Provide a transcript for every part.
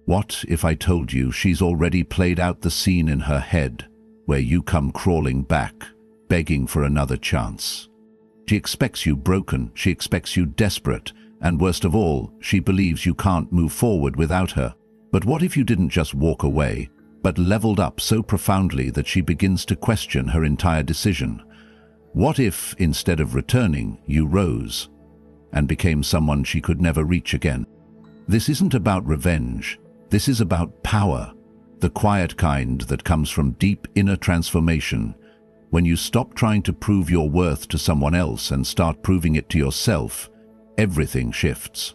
What if I told you she's already played out the scene in her head, where you come crawling back, begging for another chance? She expects you broken, she expects you desperate, and worst of all, she believes you can't move forward without her. But what if you didn't just walk away, but leveled up so profoundly that she begins to question her entire decision? What if, instead of returning, you rose and became someone she could never reach again? This isn't about revenge. This is about power, the quiet kind that comes from deep inner transformation. When you stop trying to prove your worth to someone else and start proving it to yourself, everything shifts.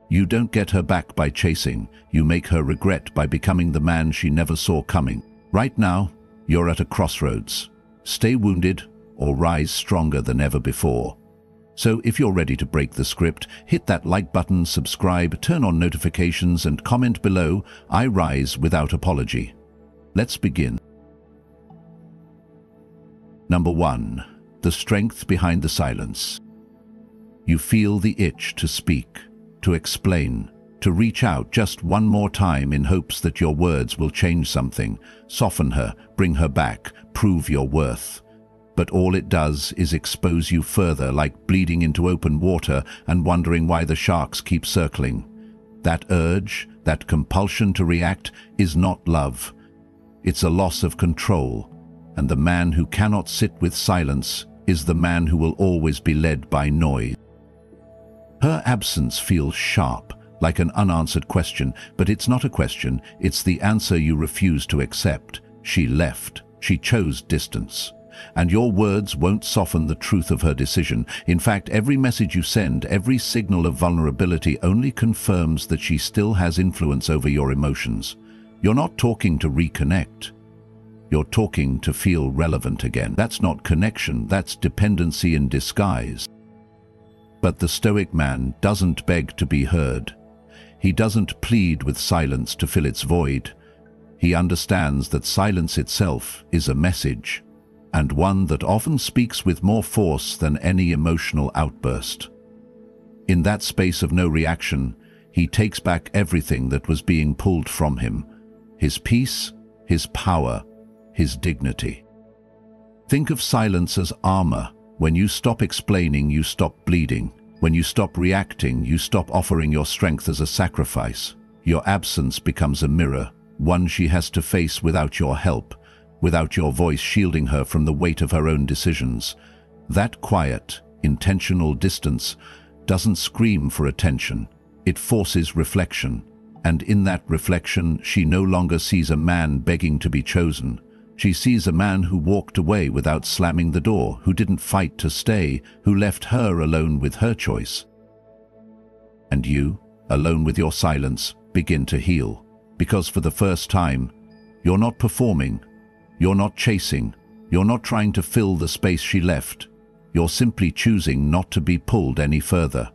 You don't get her back by chasing, you make her regret by becoming the man she never saw coming. Right now, you're at a crossroads. Stay wounded or rise stronger than ever before. So if you're ready to break the script, hit that like button, subscribe, turn on notifications, and comment below. I rise without apology. Let's begin. Number 1. The strength behind the silence. You feel the itch to speak, to explain, to reach out just one more time in hopes that your words will change something, soften her, bring her back, prove your worth. But all it does is expose you further, like bleeding into open water and wondering why the sharks keep circling. That urge, that compulsion to react, is not love. It's a loss of control, and the man who cannot sit with silence is the man who will always be led by noise. Her absence feels sharp, like an unanswered question, but it's not a question, it's the answer you refuse to accept. She left. She chose distance. And your words won't soften the truth of her decision. In fact, every message you send, every signal of vulnerability only confirms that she still has influence over your emotions. You're not talking to reconnect. You're talking to feel relevant again. That's not connection, that's dependency in disguise. But the Stoic man doesn't beg to be heard. He doesn't plead with silence to fill its void. He understands that silence itself is a message, and one that often speaks with more force than any emotional outburst. In that space of no reaction, he takes back everything that was being pulled from him: his peace, his power, his dignity. Think of silence as armor. When you stop explaining, you stop bleeding. When you stop reacting, you stop offering your strength as a sacrifice. Your absence becomes a mirror, one she has to face without your help, without your voice shielding her from the weight of her own decisions. That quiet, intentional distance doesn't scream for attention. It forces reflection. And in that reflection, she no longer sees a man begging to be chosen. She sees a man who walked away without slamming the door, who didn't fight to stay, who left her alone with her choice. And you, alone with your silence, begin to heal. Because for the first time, you're not performing. You're not chasing. You're not trying to fill the space she left. You're simply choosing not to be pulled any further.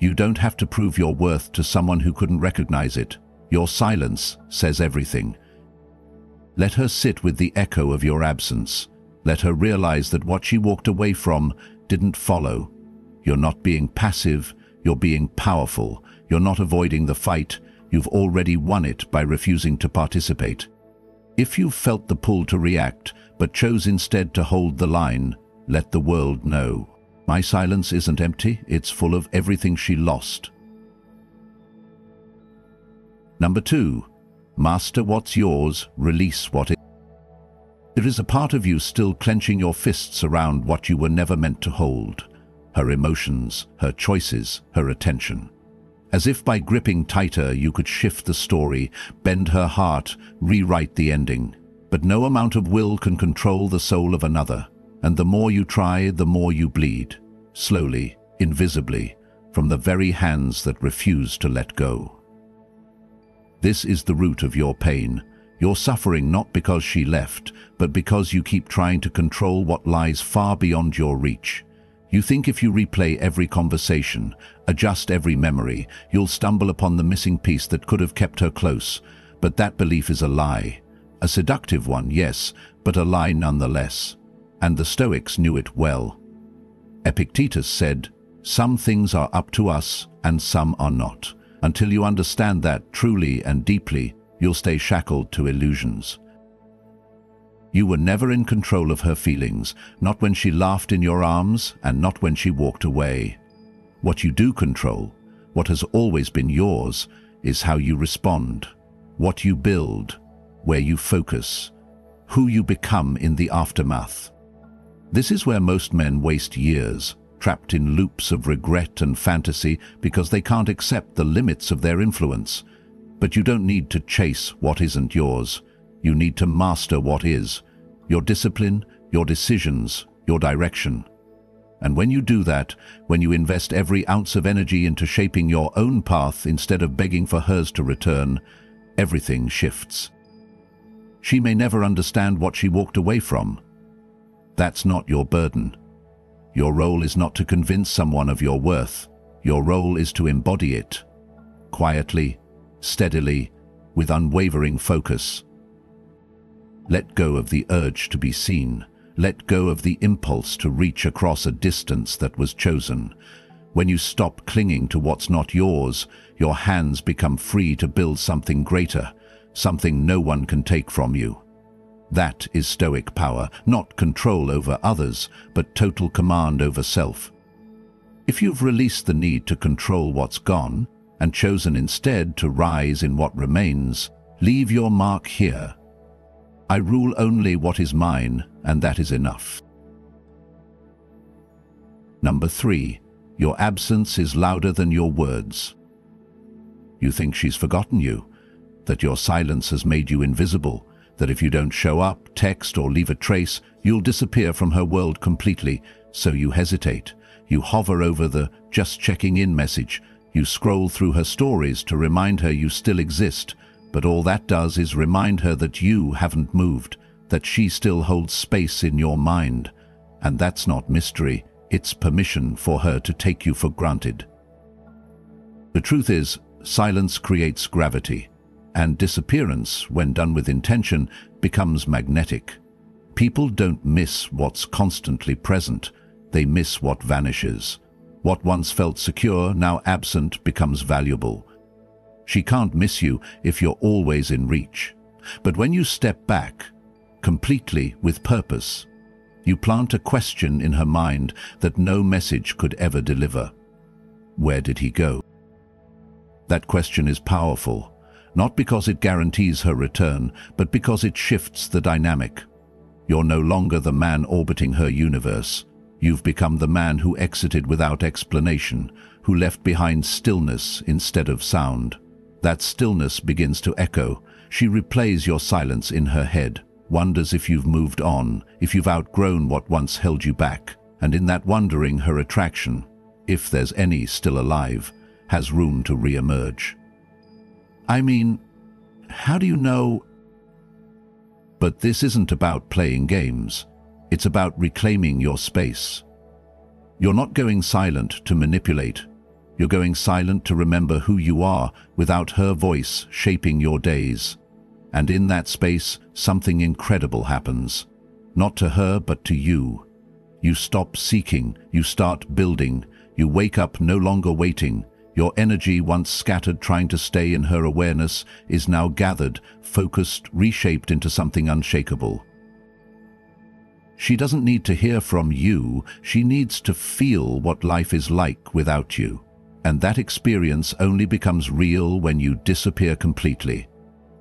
You don't have to prove your worth to someone who couldn't recognize it. Your silence says everything. Let her sit with the echo of your absence. Let her realize that what she walked away from didn't follow. You're not being passive, you're being powerful. You're not avoiding the fight, you've already won it by refusing to participate. If you felt the pull to react, but chose instead to hold the line, let the world know. My silence isn't empty, it's full of everything she lost. Number 2. Master what's yours, release what is. There is a part of you still clenching your fists around what you were never meant to hold. Her emotions, her choices, her attention. As if by gripping tighter you could shift the story, bend her heart, rewrite the ending. But no amount of will can control the soul of another, and the more you try, the more you bleed, slowly, invisibly, from the very hands that refuse to let go. This is the root of your pain. You're suffering not because she left, but because you keep trying to control what lies far beyond your reach. You think if you replay every conversation, adjust every memory, you'll stumble upon the missing piece that could have kept her close. But that belief is a lie. A seductive one, yes, but a lie nonetheless. And the Stoics knew it well. Epictetus said, "Some things are up to us and some are not. Until you understand that truly and deeply, you'll stay shackled to illusions. You were never in control of her feelings, not when she laughed in your arms and not when she walked away. What you do control, what has always been yours, is how you respond, what you build, where you focus, who you become in the aftermath. This is where most men waste years, trapped in loops of regret and fantasy because they can't accept the limits of their influence. But you don't need to chase what isn't yours. You need to master what is, your discipline, your decisions, your direction. And when you do that, when you invest every ounce of energy into shaping your own path instead of begging for hers to return, everything shifts. She may never understand what she walked away from. That's not your burden. Your role is not to convince someone of your worth. Your role is to embody it, quietly, steadily, with unwavering focus. Let go of the urge to be seen. Let go of the impulse to reach across a distance that was chosen. When you stop clinging to what's not yours, your hands become free to build something greater, something no one can take from you. That is Stoic power, not control over others, but total command over self. If you've released the need to control what's gone, and chosen instead to rise in what remains, leave your mark here. I rule only what is mine, and that is enough. Number 3. Your absence is louder than your words. You think she's forgotten you, that your silence has made you invisible, that if you don't show up, text, or leave a trace, you'll disappear from her world completely, so you hesitate. You hover over the "just checking in" message. You scroll through her stories to remind her you still exist, but all that does is remind her that you haven't moved, that she still holds space in your mind. And that's not mystery, it's permission for her to take you for granted. The truth is, silence creates gravity, and disappearance, when done with intention, becomes magnetic. People don't miss what's constantly present, they miss what vanishes. What once felt secure, now absent, becomes valuable. She can't miss you if you're always in reach. But when you step back, completely with purpose, you plant a question in her mind that no message could ever deliver. Where did he go? That question is powerful, not because it guarantees her return, but because it shifts the dynamic. You're no longer the man orbiting her universe. You've become the man who exited without explanation, who left behind stillness instead of sound. That stillness begins to echo. She replays your silence in her head, wonders if you've moved on, if you've outgrown what once held you back, and in that wondering her attraction, if there's any still alive, has room to re-emerge. I mean, how do you know? But this isn't about playing games. It's about reclaiming your space. You're not going silent to manipulate. You're going silent to remember who you are without her voice shaping your days. And in that space, something incredible happens. Not to her, but to you. You stop seeking, you start building. You wake up no longer waiting. Your energy, once scattered trying to stay in her awareness, is now gathered, focused, reshaped into something unshakable. She doesn't need to hear from you, she needs to feel what life is like without you. And that experience only becomes real when you disappear completely.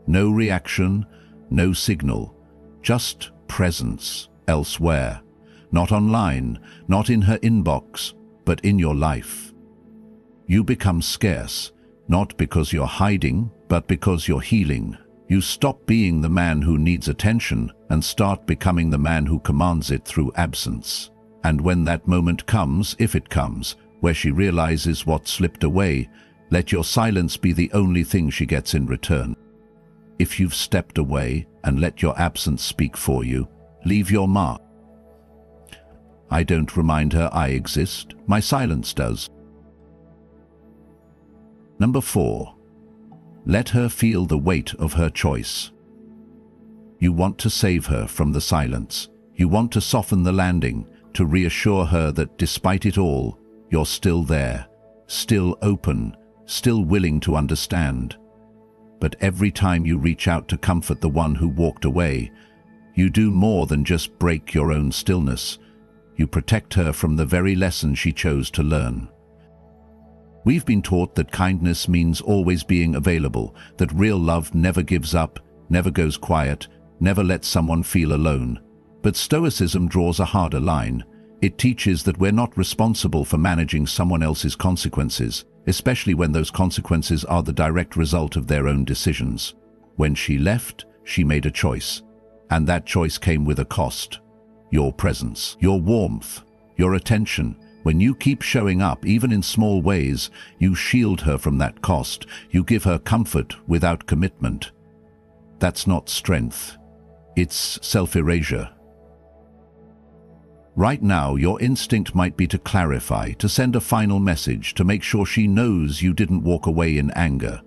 No reaction, no signal, just presence elsewhere. Not online, not in her inbox, but in your life. You become scarce, not because you're hiding, but because you're healing. You stop being the man who needs attention and start becoming the man who commands it through absence. And when that moment comes, if it comes, where she realizes what slipped away, let your silence be the only thing she gets in return. If you've stepped away and let your absence speak for you, leave your mark. I don't remind her I exist, my silence does. Number 4. Let her feel the weight of her choice. You want to save her from the silence. You want to soften the landing, to reassure her that despite it all, you're still there, still open, still willing to understand. But every time you reach out to comfort the one who walked away, you do more than just break your own stillness. You protect her from the very lesson she chose to learn. We've been taught that kindness means always being available, that real love never gives up, never goes quiet, never lets someone feel alone. But Stoicism draws a harder line. It teaches that we're not responsible for managing someone else's consequences, especially when those consequences are the direct result of their own decisions. When she left, she made a choice. And that choice came with a cost. Your presence, your warmth, your attention. When you keep showing up, even in small ways, you shield her from that cost. You give her comfort without commitment. That's not strength. It's self-erasure. Right now, your instinct might be to clarify, to send a final message, to make sure she knows you didn't walk away in anger.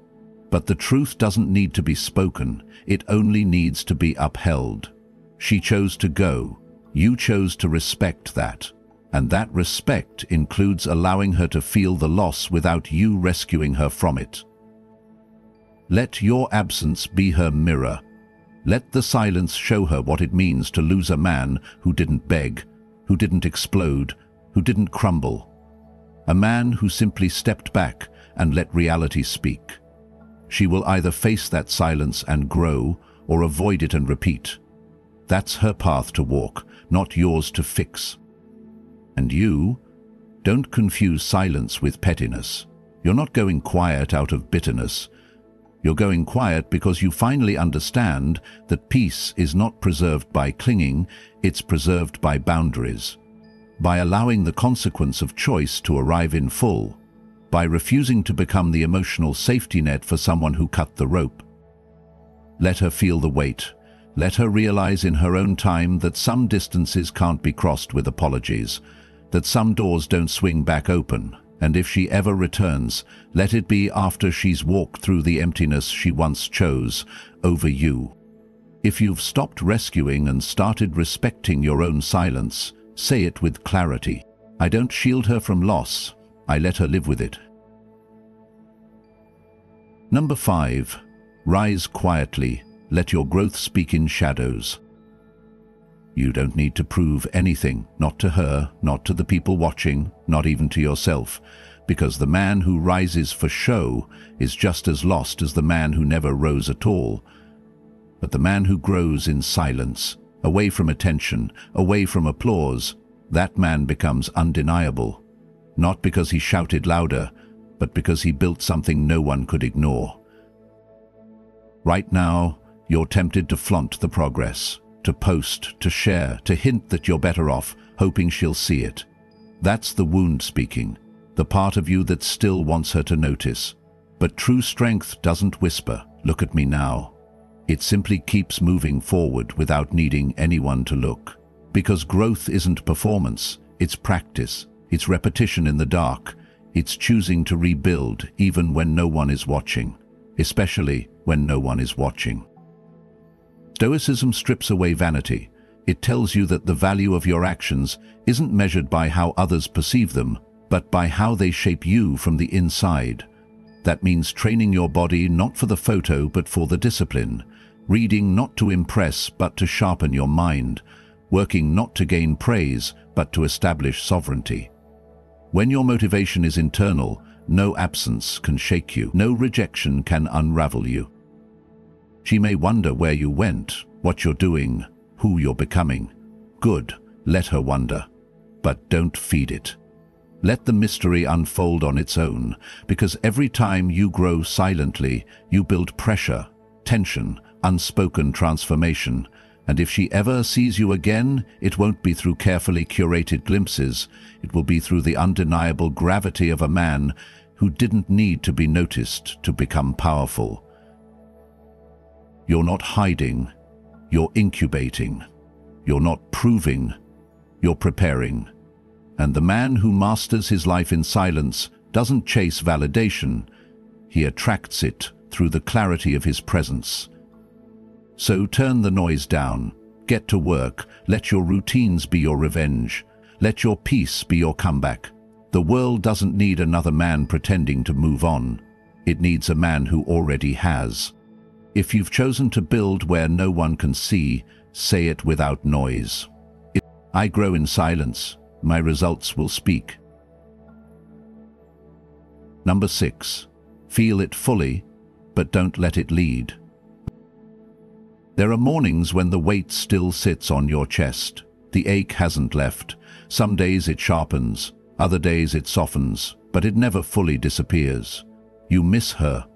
But the truth doesn't need to be spoken. It only needs to be upheld. She chose to go. You chose to respect that. And that respect includes allowing her to feel the loss without you rescuing her from it. Let your absence be her mirror. Let the silence show her what it means to lose a man who didn't beg, who didn't explode, who didn't crumble. A man who simply stepped back and let reality speak. She will either face that silence and grow, or avoid it and repeat. That's her path to walk, not yours to fix. And you, don't confuse silence with pettiness. You're not going quiet out of bitterness. You're going quiet because you finally understand that peace is not preserved by clinging, it's preserved by boundaries. By allowing the consequence of choice to arrive in full. By refusing to become the emotional safety net for someone who cut the rope. Let her feel the weight. Let her realize in her own time that some distances can't be crossed with apologies, that some doors don't swing back open, and if she ever returns, let it be after she's walked through the emptiness she once chose over you. If you've stopped rescuing and started respecting your own silence, say it with clarity. I don't shield her from loss. I let her live with it. Number 5. Rise quietly. Let your growth speak in shadows. You don't need to prove anything, not to her, not to the people watching, not even to yourself, because the man who rises for show is just as lost as the man who never rose at all. But the man who grows in silence, away from attention, away from applause, that man becomes undeniable. Not because he shouted louder, but because he built something no one could ignore. Right now, you're tempted to flaunt the progress, to post, to share, to hint that you're better off, hoping she'll see it. That's the wound speaking, the part of you that still wants her to notice. But true strength doesn't whisper, "Look at me now." It simply keeps moving forward without needing anyone to look. Because growth isn't performance, it's practice. It's repetition in the dark. It's choosing to rebuild even when no one is watching, especially when no one is watching. Stoicism strips away vanity. It tells you that the value of your actions isn't measured by how others perceive them, but by how they shape you from the inside. That means training your body not for the photo but for the discipline, reading not to impress but to sharpen your mind, working not to gain praise but to establish sovereignty. When your motivation is internal, no absence can shake you, no rejection can unravel you. She may wonder where you went, what you're doing, who you're becoming. Good, let her wonder. But don't feed it. Let the mystery unfold on its own, because every time you grow silently, you build pressure, tension, unspoken transformation. And if she ever sees you again, it won't be through carefully curated glimpses. It will be through the undeniable gravity of a man who didn't need to be noticed to become powerful. You're not hiding, you're incubating. You're not proving, you're preparing. And the man who masters his life in silence doesn't chase validation. He attracts it through the clarity of his presence. So turn the noise down, get to work, let your routines be your revenge, let your peace be your comeback. The world doesn't need another man pretending to move on. It needs a man who already has. If you've chosen to build where no one can see, say it without noise. If I grow in silence, my results will speak. Number 6. Feel it fully, but don't let it lead. There are mornings when the weight still sits on your chest. The ache hasn't left. Some days it sharpens, other days it softens, but it never fully disappears. You miss her,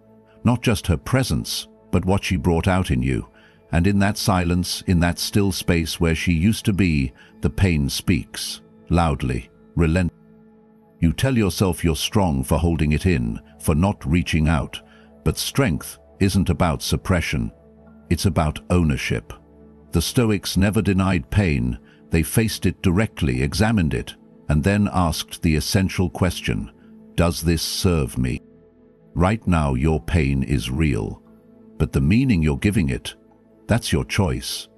not just her presence, but what she brought out in you. And in that silence, in that still space where she used to be, the pain speaks, loudly, relentlessly. You tell yourself you're strong for holding it in, for not reaching out. But strength isn't about suppression. It's about ownership. The Stoics never denied pain. They faced it directly, examined it, and then asked the essential question, does this serve me? Right now your pain is real, but the meaning you're giving it, that's your choice.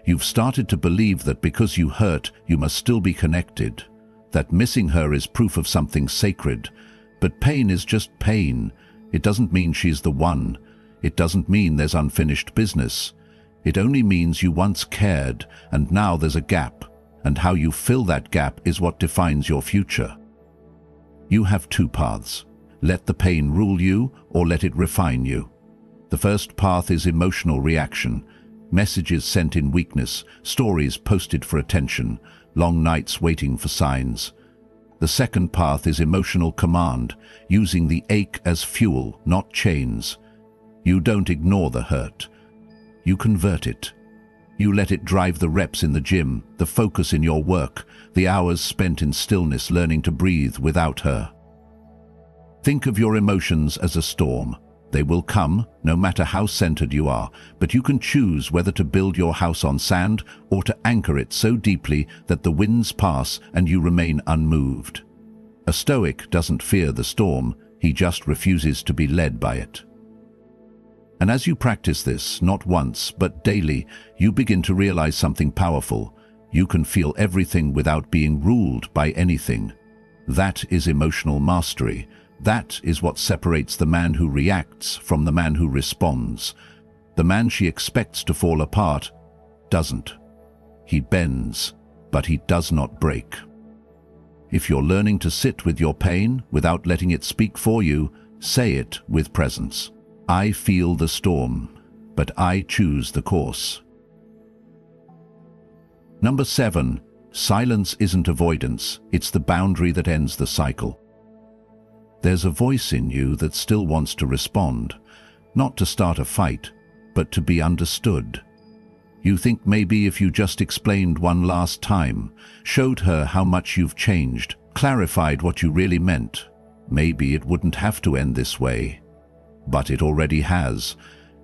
You've started to believe that because you hurt, you must still be connected, that missing her is proof of something sacred. But pain is just pain. It doesn't mean she's the one. It doesn't mean there's unfinished business. It only means you once cared, and now there's a gap, and how you fill that gap is what defines your future. You have two paths. Let the pain rule you, or let it refine you. The first path is emotional reaction. Messages sent in weakness, stories posted for attention, long nights waiting for signs. The second path is emotional command, using the ache as fuel, not chains. You don't ignore the hurt. You convert it. You let it drive the reps in the gym, the focus in your work, the hours spent in stillness learning to breathe without her. Think of your emotions as a storm. They will come, no matter how centered you are, but you can choose whether to build your house on sand or to anchor it so deeply that the winds pass and you remain unmoved. A Stoic doesn't fear the storm, he just refuses to be led by it. And as you practice this, not once, but daily, you begin to realize something powerful. You can feel everything without being ruled by anything. That is emotional mastery. That is what separates the man who reacts from the man who responds. The man she expects to fall apart doesn't. He bends, but he does not break. If you're learning to sit with your pain without letting it speak for you, say it with presence. I feel the storm, but I choose the course. Number 7. Silence isn't avoidance, it's the boundary that ends the cycle. There's a voice in you that still wants to respond, not to start a fight, but to be understood. You think maybe if you just explained one last time, showed her how much you've changed, clarified what you really meant, maybe it wouldn't have to end this way. But it already has,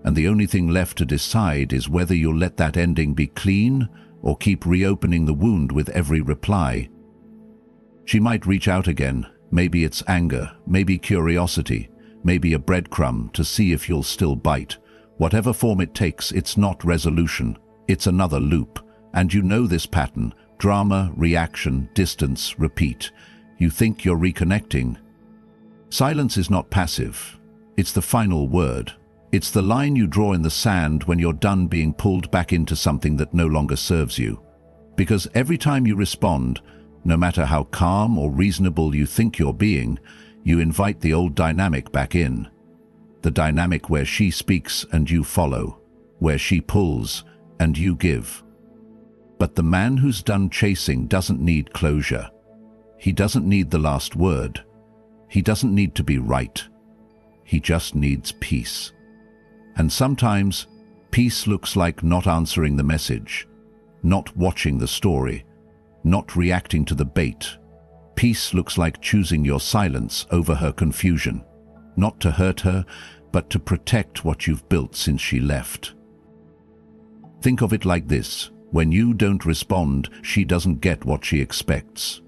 and the only thing left to decide is whether you'll let that ending be clean or keep reopening the wound with every reply. She might reach out again. Maybe it's anger, maybe curiosity, maybe a breadcrumb to see if you'll still bite. Whatever form it takes, it's not resolution. It's another loop. And you know this pattern. Drama, reaction, distance, repeat. You think you're reconnecting. Silence is not passive. It's the final word. It's the line you draw in the sand when you're done being pulled back into something that no longer serves you. Because every time you respond, no matter how calm or reasonable you think you're being, you invite the old dynamic back in. The dynamic where she speaks and you follow, where she pulls and you give. But the man who's done chasing doesn't need closure. He doesn't need the last word. He doesn't need to be right. He just needs peace. And sometimes, peace looks like not answering the message, not watching the story, not reacting to the bait. Peace looks like choosing your silence over her confusion, not to hurt her, but to protect what you've built since she left. Think of it like this. When you don't respond, she doesn't get what she expects.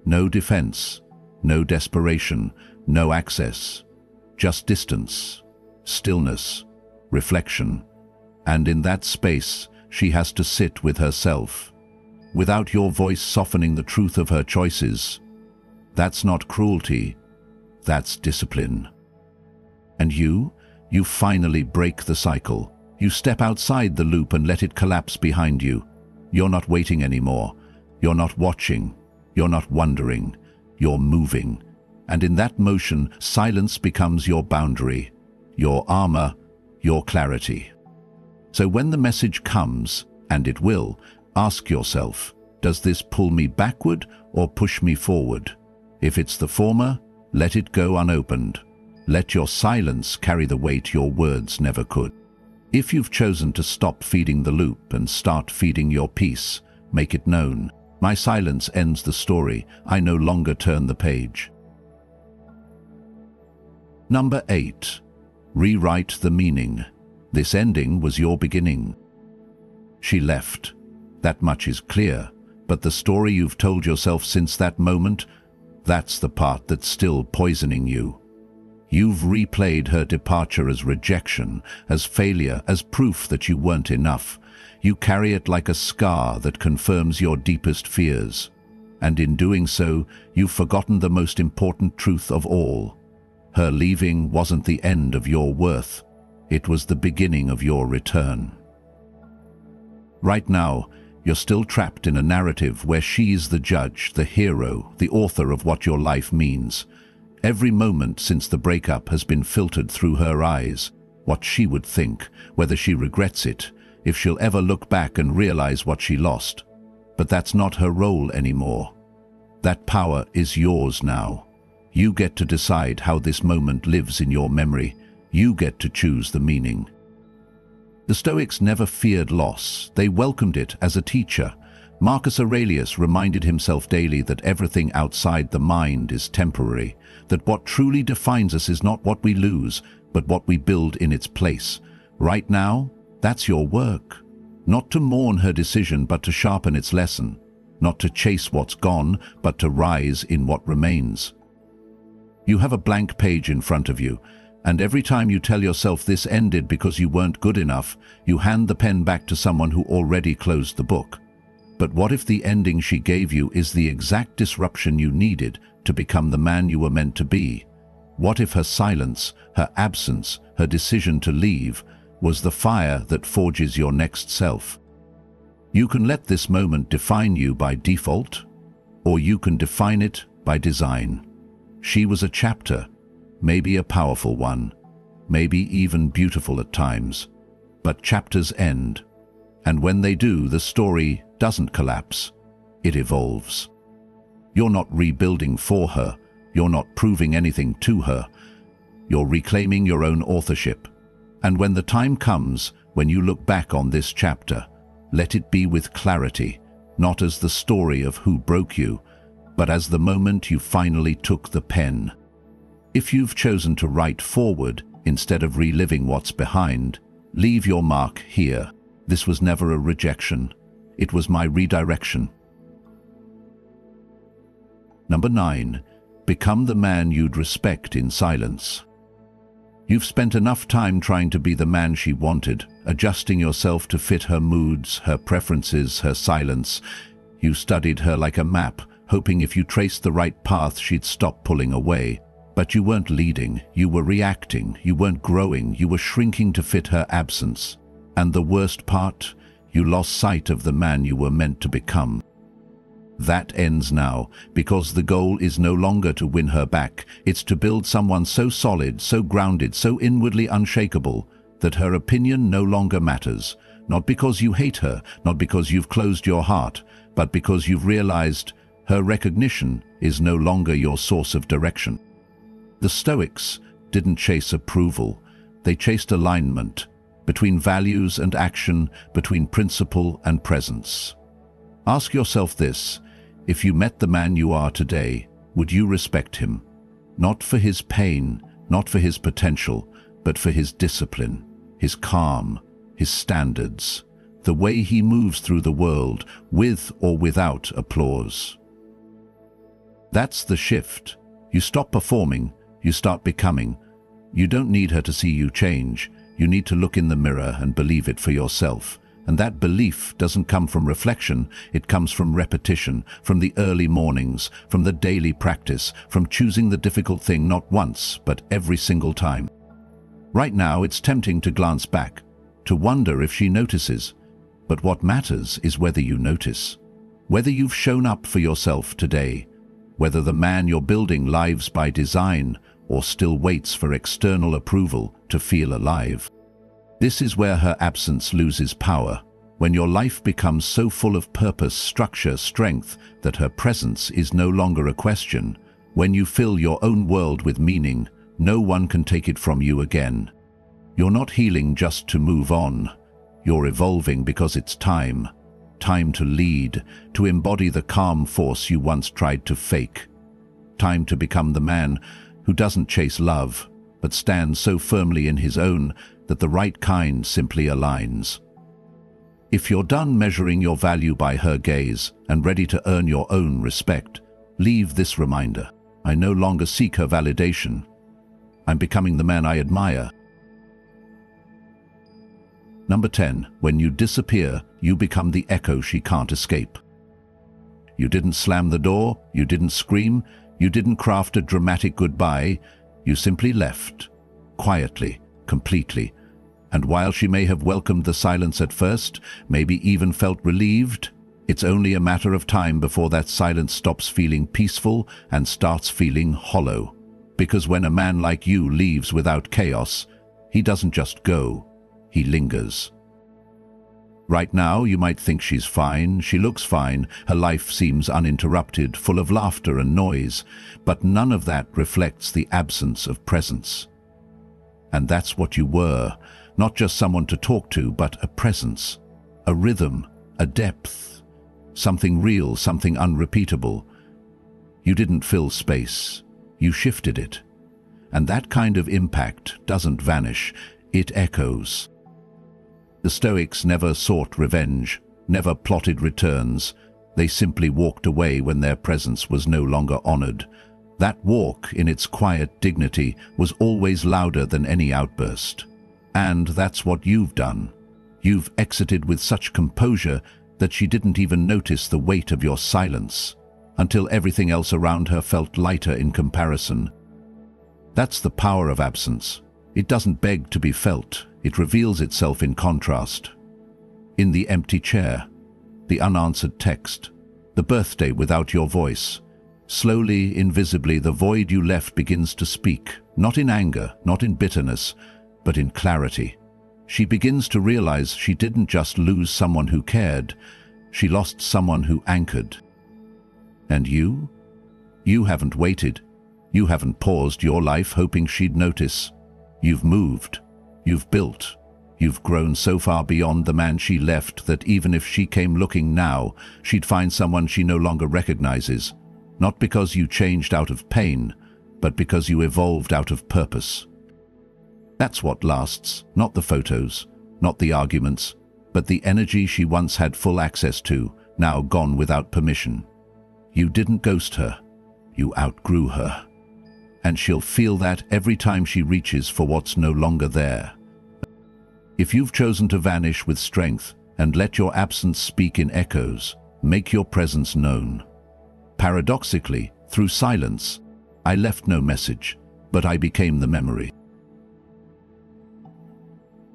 No defense, no desperation, no access, just distance, stillness, reflection. And in that space, she has to sit with herself, without your voice softening the truth of her choices. That's not cruelty, that's discipline. And you finally break the cycle. You step outside the loop and let it collapse behind you. You're not waiting anymore. You're not watching. You're not wondering. You're moving. And in that motion, silence becomes your boundary, your armor, your clarity. So when the message comes, and it will, ask yourself, does this pull me backward or push me forward? If it's the former, let it go unopened. Let your silence carry the weight your words never could. If you've chosen to stop feeding the loop and start feeding your peace, make it known. My silence ends the story. I no longer turn the page. Number 8. Rewrite the meaning. This ending was your beginning. She left. That much is clear. But the story you've told yourself since that moment, that's the part that's still poisoning you. You've replayed her departure as rejection, as failure, as proof that you weren't enough. You carry it like a scar that confirms your deepest fears. And in doing so, you've forgotten the most important truth of all. Her leaving wasn't the end of your worth. It was the beginning of your return. Right now, you're still trapped in a narrative where she's the judge, the hero, the author of what your life means. Every moment since the breakup has been filtered through her eyes, what she would think, whether she regrets it, if she'll ever look back and realize what she lost. But that's not her role anymore. That power is yours now. You get to decide how this moment lives in your memory. You get to choose the meaning. The Stoics never feared loss. They welcomed it as a teacher. Marcus Aurelius reminded himself daily that everything outside the mind is temporary, that what truly defines us is not what we lose, but what we build in its place. Right now, that's your work. Not to mourn her decision, but to sharpen its lesson. Not to chase what's gone, but to rise in what remains. You have a blank page in front of you, and every time you tell yourself this ended because you weren't good enough, you hand the pen back to someone who already closed the book. But what if the ending she gave you is the exact disruption you needed to become the man you were meant to be? What if her silence, her absence, her decision to leave was the fire that forges your next self? You can let this moment define you by default, or you can define it by design. She was a chapter, maybe a powerful one, maybe even beautiful at times. But chapters end, and when they do, the story doesn't collapse, it evolves. You're not rebuilding for her, you're not proving anything to her, you're reclaiming your own authorship. And when the time comes, when you look back on this chapter, let it be with clarity, not as the story of who broke you, but as the moment you finally took the pen. If you've chosen to write forward instead of reliving what's behind, leave your mark here. This was never a rejection. It was my redirection. Number 9. Become the man you'd respect in silence. You've spent enough time trying to be the man she wanted, adjusting yourself to fit her moods, her preferences, her silence. You studied her like a map, hoping if you traced the right path she'd stop pulling away. But you weren't leading, you were reacting, you weren't growing, you were shrinking to fit her absence. And the worst part, you lost sight of the man you were meant to become. That ends now, because the goal is no longer to win her back. It's to build someone so solid, so grounded, so inwardly unshakable, that her opinion no longer matters. Not because you hate her, not because you've closed your heart, but because you've realized her recognition is no longer your source of direction. The Stoics didn't chase approval. They chased alignment between values and action, between principle and presence. Ask yourself this: if you met the man you are today, would you respect him? Not for his pain, not for his potential, but for his discipline, his calm, his standards, the way he moves through the world, with or without applause. That's the shift. You stop performing, you start becoming. You don't need her to see you change. You need to look in the mirror and believe it for yourself. And that belief doesn't come from reflection, it comes from repetition, from the early mornings, from the daily practice, from choosing the difficult thing not once, but every single time. Right now, it's tempting to glance back, to wonder if she notices. But what matters is whether you notice, whether you've shown up for yourself today, whether the man you're building lives by design or still waits for external approval to feel alive. This is where her absence loses power, when your life becomes so full of purpose, structure, strength that her presence is no longer a question. When you fill your own world with meaning, no one can take it from you again. You're not healing just to move on. You're evolving because it's time. Time to lead, to embody the calm force you once tried to fake. Time to become the man who doesn't chase love, but stands so firmly in his own that the right kind simply aligns. If you're done measuring your value by her gaze and ready to earn your own respect, leave this reminder. I no longer seek her validation. I'm becoming the man I admire. Number 10. When you disappear, you become the echo she can't escape. You didn't slam the door, you didn't scream, you didn't craft a dramatic goodbye. You simply left, quietly, completely. And while she may have welcomed the silence at first, maybe even felt relieved, it's only a matter of time before that silence stops feeling peaceful and starts feeling hollow. Because when a man like you leaves without chaos, he doesn't just go, he lingers. Right now, you might think she's fine, she looks fine, her life seems uninterrupted, full of laughter and noise, but none of that reflects the absence of presence. And that's what you were, not just someone to talk to, but a presence, a rhythm, a depth, something real, something unrepeatable. You didn't fill space, you shifted it. And that kind of impact doesn't vanish, it echoes. The Stoics never sought revenge, never plotted returns. They simply walked away when their presence was no longer honored. That walk, in its quiet dignity, was always louder than any outburst. And that's what you've done. You've exited with such composure that she didn't even notice the weight of your silence, until everything else around her felt lighter in comparison. That's the power of absence. It doesn't beg to be felt. It reveals itself in contrast. In the empty chair, the unanswered text, the birthday without your voice. Slowly, invisibly, the void you left begins to speak, not in anger, not in bitterness, but in clarity. She begins to realize she didn't just lose someone who cared, she lost someone who anchored. And you? You haven't waited. You haven't paused your life hoping she'd notice. You've moved. You've built. You've grown so far beyond the man she left that even if she came looking now, she'd find someone she no longer recognizes. Not because you changed out of pain, but because you evolved out of purpose. That's what lasts, not the photos, not the arguments, but the energy she once had full access to, now gone without permission. You didn't ghost her. You outgrew her. And she'll feel that every time she reaches for what's no longer there. If you've chosen to vanish with strength and let your absence speak in echoes, make your presence known. Paradoxically, through silence, I left no message, but I became the memory.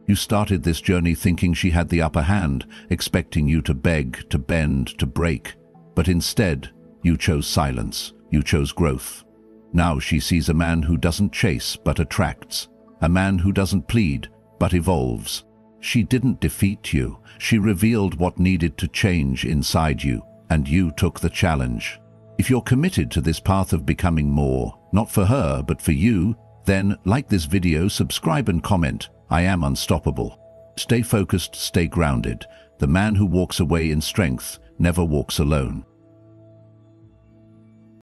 You started this journey thinking she had the upper hand, expecting you to beg, to bend, to break. But instead, you chose silence. You chose growth. Now she sees a man who doesn't chase but attracts, a man who doesn't plead but evolves. She didn't defeat you, she revealed what needed to change inside you, and you took the challenge. If you're committed to this path of becoming more, not for her but for you, then like this video, subscribe and comment. I am unstoppable. Stay focused, stay grounded. The man who walks away in strength never walks alone.